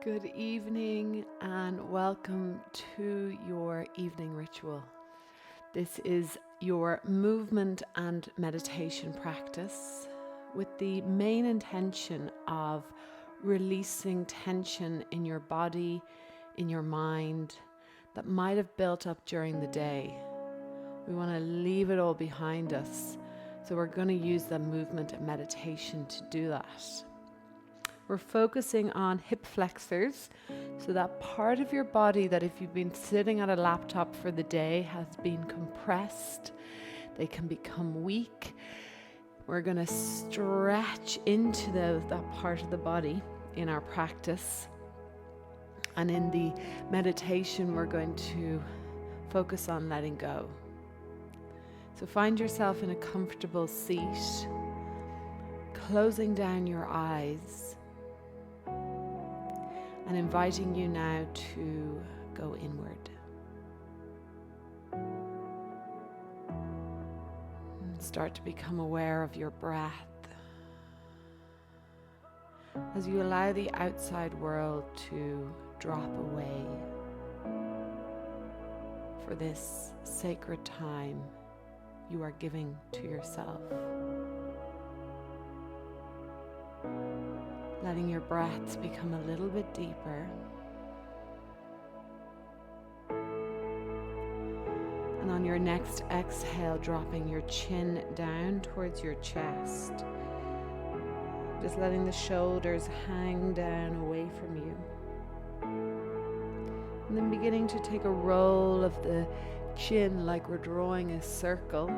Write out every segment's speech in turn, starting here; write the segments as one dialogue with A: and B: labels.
A: Good evening and welcome to your evening ritual. This is your movement and meditation practice with the main intention of releasing tension in your body, in your mind that might have built up during the day. We want to leave it all behind us. So we're going to use the movement and meditation to do that. We're focusing on hip flexors, so that part of your body that if you've been sitting at a laptop for the day has been compressed, they can become weak. We're going to stretch into that part of the body in our practice. And in the meditation, we're going to focus on letting go. So find yourself in a comfortable seat, closing down your eyes, and inviting you now to go inward. And start to become aware of your breath as you allow the outside world to drop away for this sacred time you are giving to yourself. Letting your breaths become a little bit deeper. And on your next exhale, dropping your chin down towards your chest. Just letting the shoulders hang down away from you. And then beginning to take a roll of the chin like we're drawing a circle.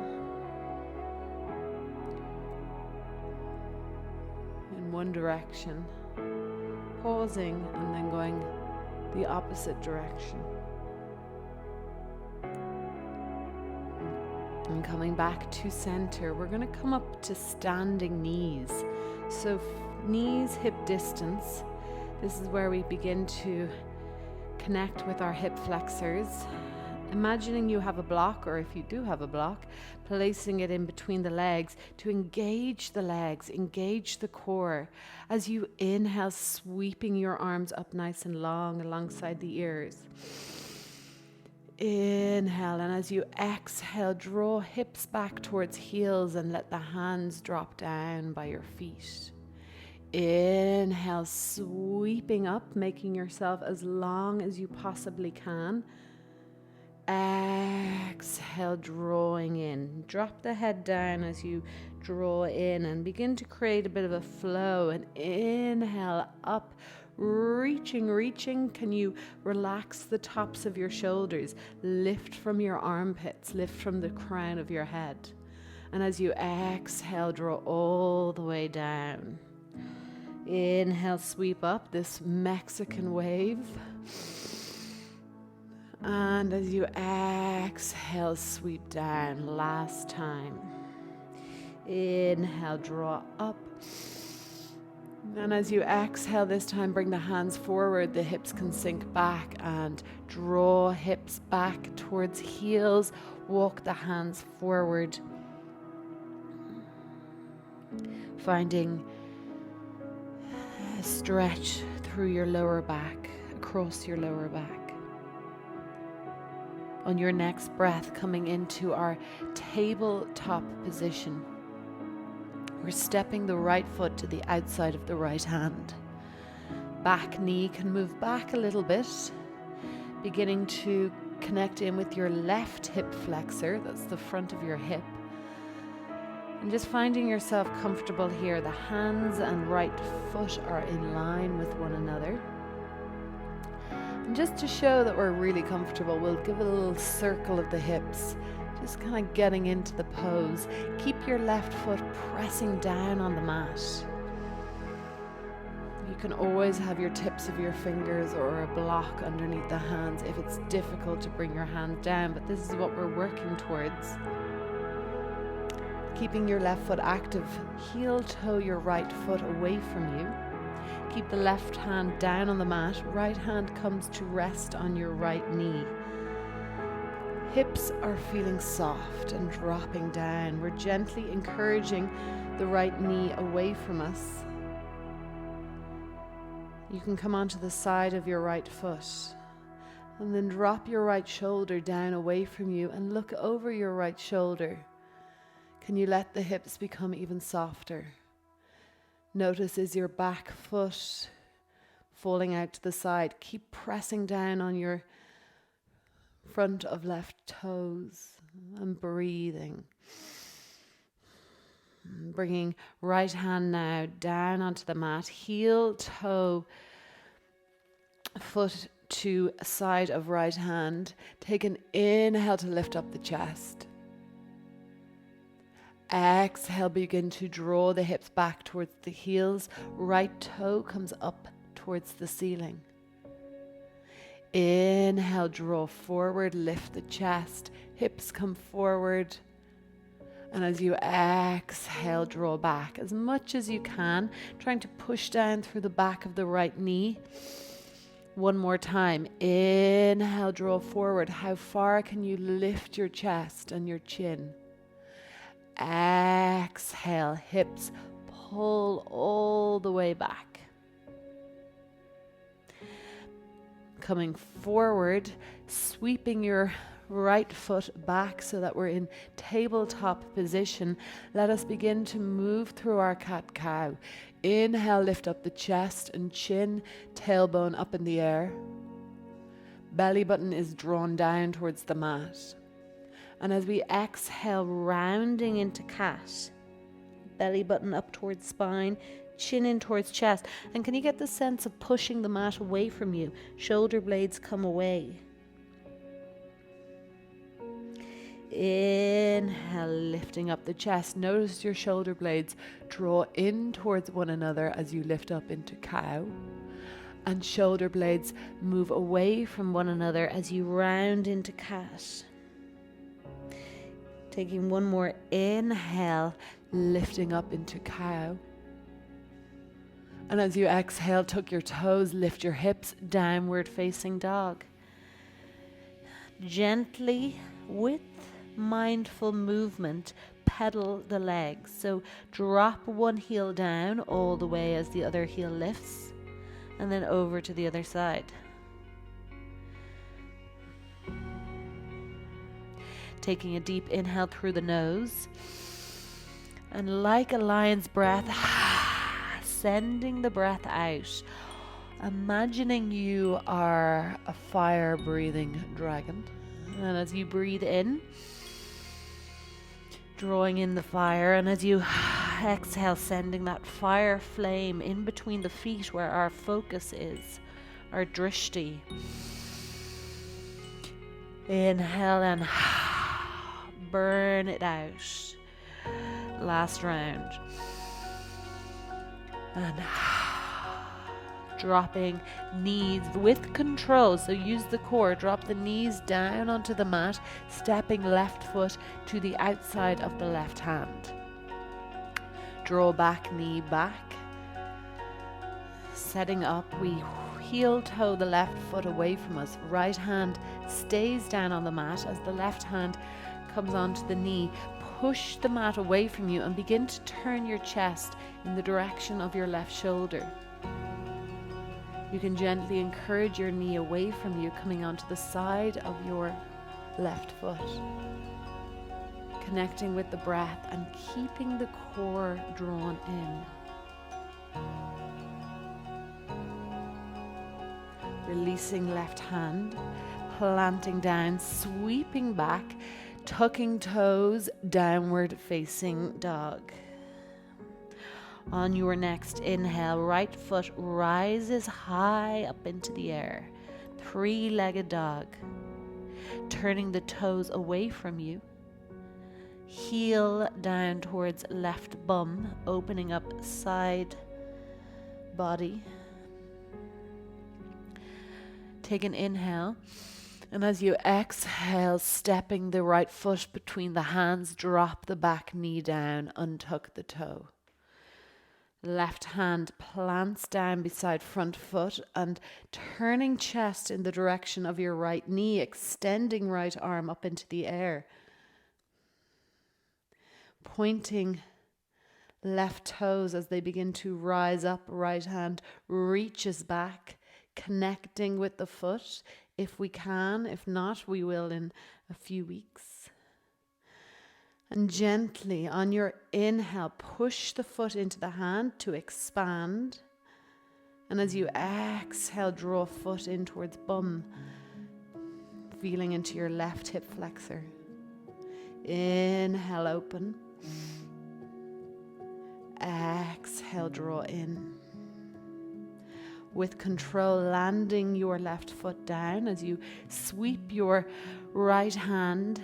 A: One direction, pausing and then going the opposite direction. And coming back to center, we're going to come up to standing knees. So knees hip distance. This is where we begin to connect with our hip flexors. Imagining you have a block, or if you do have a block, placing it in between the legs to engage the legs, engage the core. As you inhale, sweeping your arms up nice and long alongside the ears. Inhale, and as you exhale, draw hips back towards heels and let the hands drop down by your feet. Inhale, sweeping up, making yourself as long as you possibly can. Exhale, drawing in. Drop the head down as you draw in and begin to create a bit of a flow. And inhale, up, reaching. Can you relax the tops of your shoulders? Lift from your armpits, lift from the crown of your head. And as you exhale, draw all the way down. Inhale, sweep up, this Mexican wave. And as you exhale, sweep down. Last time. Inhale, draw up. And as you exhale this time, bring the hands forward. The hips can sink back and draw hips back towards heels. Walk the hands forward. Finding a stretch through your lower back, across your lower back. On your next breath, coming into our tabletop position. We're stepping the right foot to the outside of the right hand. Back knee can move back a little bit. Beginning to connect in with your left hip flexor. That's the front of your hip. And just finding yourself comfortable here. The hands and right foot are in line with one another. And just to show that we're really comfortable, we'll give a little circle of the hips, just kind of getting into the pose. Keep your left foot pressing down on the mat. You can always have your tips of your fingers or a block underneath the hands if it's difficult to bring your hand down, but this is what we're working towards. Keeping your left foot active, heel toe your right foot away from you. Keep the left hand down on the mat. Right hand comes to rest on your right knee. Hips are feeling soft and dropping down. We're gently encouraging the right knee away from us. You can come onto the side of your right foot and then drop your right shoulder down away from you and look over your right shoulder. Can you let the hips become even softer? Notice, is your back foot falling out to the side? Keep pressing down on your front of left toes and breathing. Bringing right hand now down onto the mat, heel, toe, foot to side of right hand. Take an inhale to lift up the chest. Exhale, begin to draw the hips back towards the heels. Right toe comes up towards the ceiling. Inhale, draw forward, lift the chest, hips come forward. And as you exhale, draw back as much as you can, trying to push down through the back of the right knee. One more time. Inhale, draw forward. How far can you lift your chest and your chin? Exhale, hips pull all the way back. Coming forward, sweeping your right foot back so that we're in tabletop position. Let us begin to move through our cat-cow. Inhale, lift up the chest and chin, tailbone up in the air. Belly button is drawn down towards the mat. And as we exhale, rounding into cat, belly button up towards spine, chin in towards chest. And can you get the sense of pushing the mat away from you? Shoulder blades come away. Inhale, lifting up the chest. Notice your shoulder blades draw in towards one another as you lift up into cow. And shoulder blades move away from one another as you round into cat. Taking one more inhale, lifting up into cow. And as you exhale, tuck your toes, lift your hips, downward facing dog. Gently, with mindful movement, pedal the legs. So drop one heel down all the way as the other heel lifts, and then over to the other side. Taking a deep inhale through the nose, and like a lion's breath, sending the breath out. Imagining you are a fire-breathing dragon. And as you breathe in, drawing in the fire, and as you exhale, sending that fire flame in between the feet where our focus is, our drishti. Inhale and burn it out. Last round. And dropping knees with control. So use the core. Drop the knees down onto the mat, stepping left foot to the outside of the left hand. Draw back, knee back. Setting up, we heel toe the left foot away from us. Right hand stays down on the mat as the left hand comes onto the knee. Push the mat away from you and begin to turn your chest in the direction of your left shoulder. You can gently encourage your knee away from you, coming onto the side of your left foot. Connecting with the breath and keeping the core drawn in. Releasing left hand, planting down, sweeping back, tucking toes, downward facing dog. On your next inhale, right foot rises high up into the air. Three-legged dog. Turning the toes away from you. Heel down towards left bum, opening up side body. Take an inhale. And as you exhale, stepping the right foot between the hands, drop the back knee down, untuck the toe. Left hand plants down beside front foot and turning chest in the direction of your right knee, extending right arm up into the air. Pointing left toes as they begin to rise up. Right hand reaches back, connecting with the foot if we can. If not, we will in a few weeks. And gently on your inhale, push the foot into the hand to expand. And as you exhale, draw foot in towards bum, feeling into your left hip flexor. Inhale, open. Exhale, draw in. With control, landing your left foot down as you sweep your right hand,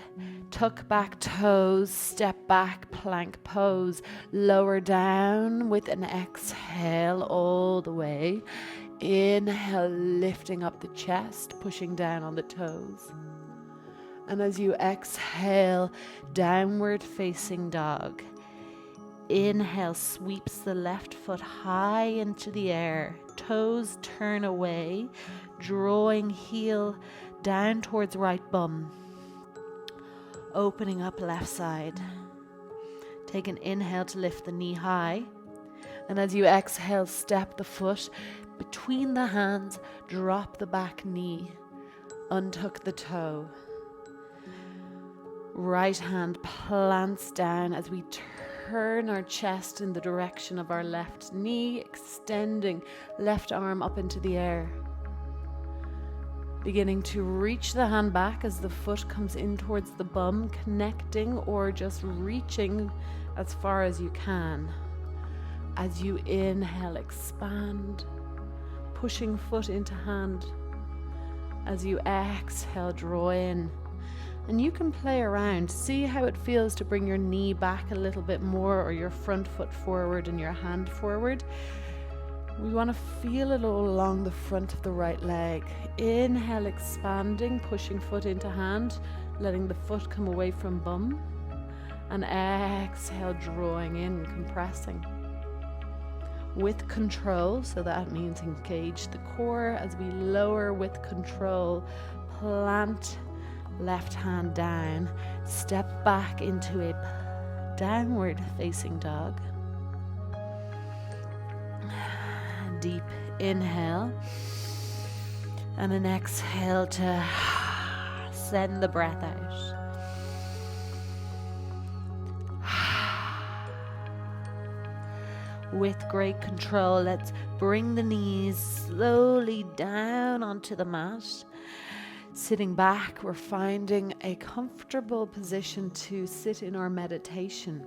A: tuck back toes, step back, plank pose, lower down with an exhale all the way. Inhale, lifting up the chest, pushing down on the toes. And as you exhale, downward facing dog. Inhale, sweeps the left foot high into the air. Toes turn away, drawing heel down towards right bum. Opening up left side. Take an inhale to lift the knee high. And as you exhale, step the foot between the hands, drop the back knee, untuck the toe. Right hand plants down as we turn our chest in the direction of our left knee, extending left arm up into the air. Beginning to reach the hand back as the foot comes in towards the bum, connecting or just reaching as far as you can. As you inhale, expand, pushing foot into hand. As you exhale, draw in. And you can play around, see how it feels to bring your knee back a little bit more or your front foot forward and your hand forward. We want to feel it all along the front of the right leg. Inhale, expanding, pushing foot into hand, letting the foot come away from bum. And exhale, drawing in, compressing. With control, so that means engage the core as we lower with control, plant left hand down, step back into a downward facing dog. Deep inhale and an exhale to send the breath out. With great control, let's bring the knees slowly down onto the mat. Sitting back, we're finding a comfortable position to sit in our meditation.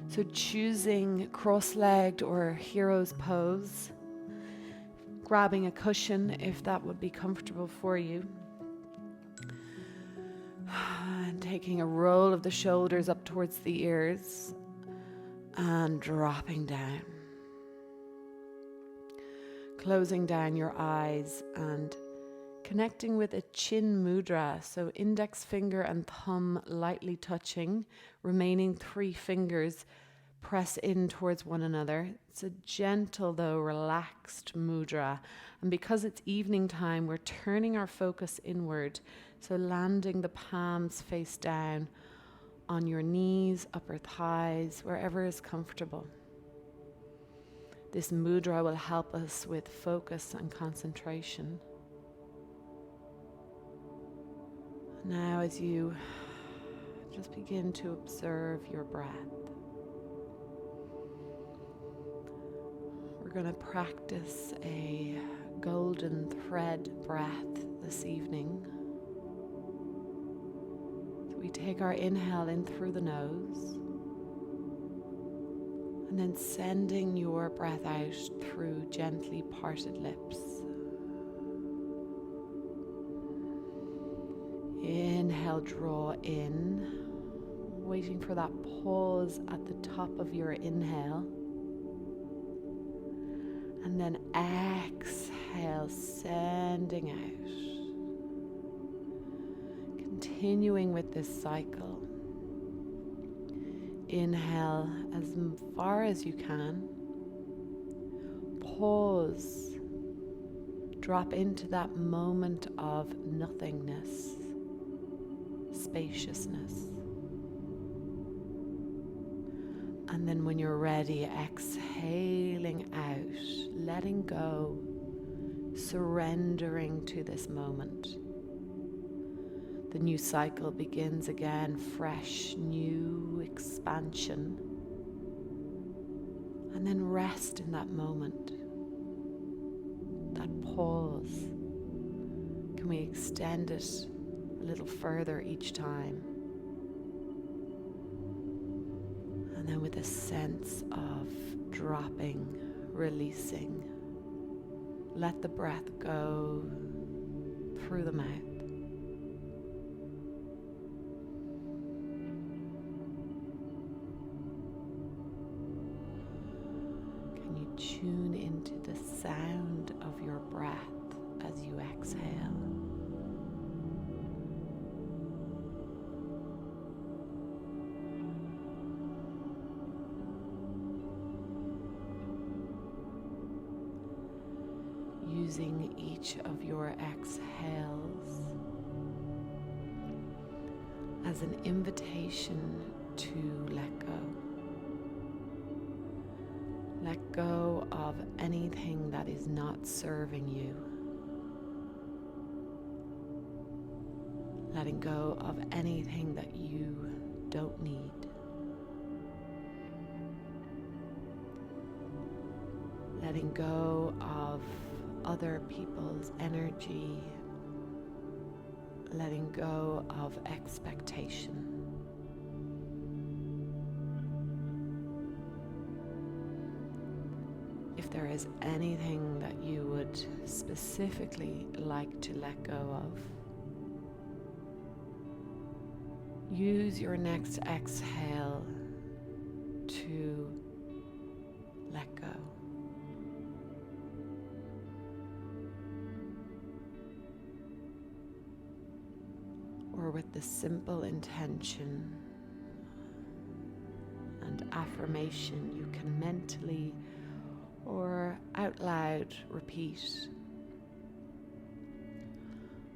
A: So choosing cross-legged or hero's pose, grabbing a cushion if that would be comfortable for you. And taking a roll of the shoulders up towards the ears and dropping down. Closing down your eyes and connecting with a chin mudra, so index finger and thumb lightly touching, remaining 3 fingers press in towards one another. It's a gentle though relaxed mudra, and because it's evening time, we're turning our focus inward, so landing the palms face down on your knees, upper thighs, wherever is comfortable. This mudra will help us with focus and concentration. Now as you just begin to observe your breath, we're going to practice a golden thread breath this evening. So we take our inhale in through the nose and then sending your breath out through gently parted lips. Inhale, draw in, waiting for that pause at the top of your inhale. And then exhale, sending out. Continuing with this cycle. Inhale as far as you can. Pause. Drop into that moment of nothingness. Spaciousness. And then when you're ready, exhaling out, letting go, surrendering to this moment. The new cycle begins again, fresh, new expansion. And then rest in that moment, that pause. Can we extend it a little further each time? And then with a sense of dropping, releasing, let the breath go through the mouth. Can you tune into the sound of your breath as you exhale? Using each of your exhales as an invitation to let go. Let go of anything that is not serving you. Letting go of anything that you don't need. Letting go of other people's energy, letting go of expectation. If there is anything that you would specifically like to let go of, use your next exhale to let go. Or with the simple intention and affirmation, you can mentally or out loud repeat,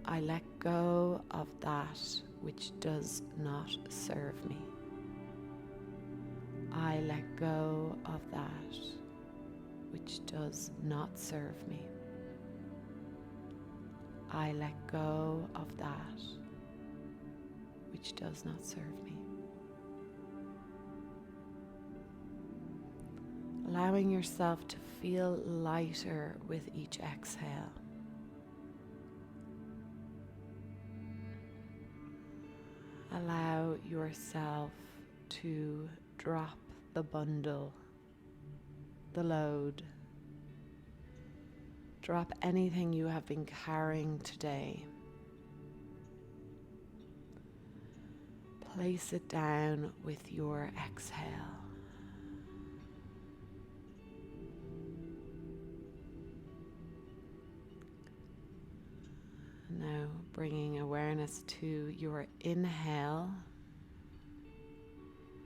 A: I let go of that which does not serve me. I let go of that which does not serve me. I let go of that which does not serve me. Allowing yourself to feel lighter with each exhale. Allow yourself to drop the bundle, the load. Drop anything you have been carrying today. Place it down with your exhale. Now bringing awareness to your inhale,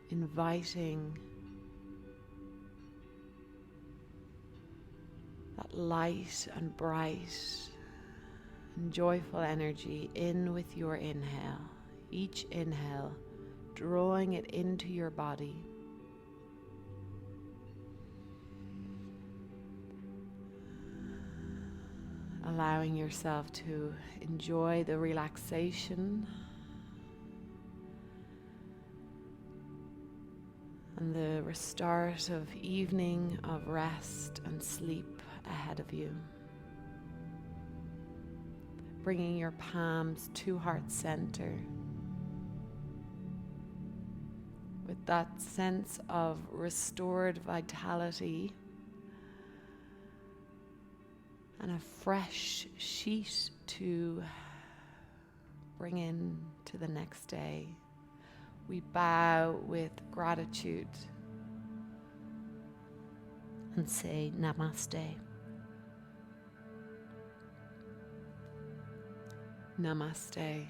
A: inviting that light and bright and joyful energy in with your inhale. Each inhale, drawing it into your body. Allowing yourself to enjoy the relaxation and the restart of evening of rest and sleep ahead of you. Bringing your palms to heart center with that sense of restored vitality and a fresh sheet to bring in to the next day. We bow with gratitude and say namaste. Namaste.